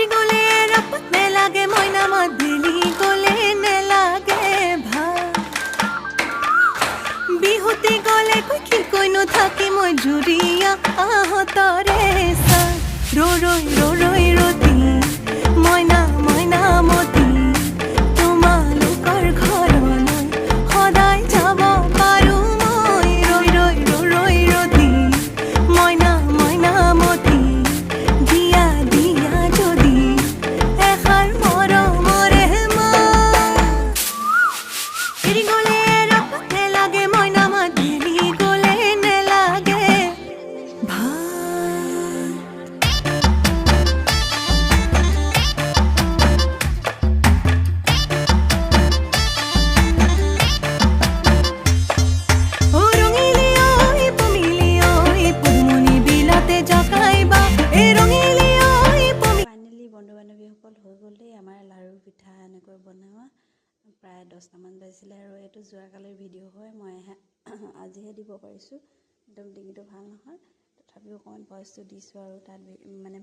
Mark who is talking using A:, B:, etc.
A: এৰি গ'লে ৰাপত নেলাগে মইনা মাদিলি গ'লে নেলাগে ভাল বিহুতি গ'লে কি কৈনো থাকি মই জুৰিয়া আহতৰে চা ৰৈ ৰতি মইনা মইনা মতি তোমালোকৰ ঘৰলৈ সদায় যাব পাৰো মই ৰৈ ৰতি মইনা মইনা মতি দিয়া দিয়া যদি এষাৰ মৰমৰে মা এৰি গ'লে ৰাপত নেলাগে মইনা মাদিলি গ'লে নেলাগে ভাল
B: ফাইনেলি বন্ধু বান্ধৱীসকল হৈ গ'ল দেই আমাৰ লাড়ু পিঠা এনেকৈ বনোৱা প্ৰায় 10টামান বাজিছিলে আৰু এইটো যোৱাকালিৰ ভিডিঅ' হয় মই আজিহে দিব পাৰিছোঁ একদম ডিঙিটো ভাল নহয় তথাপিও অকণমান ভইচটো দিছোঁ আৰু তাত মানে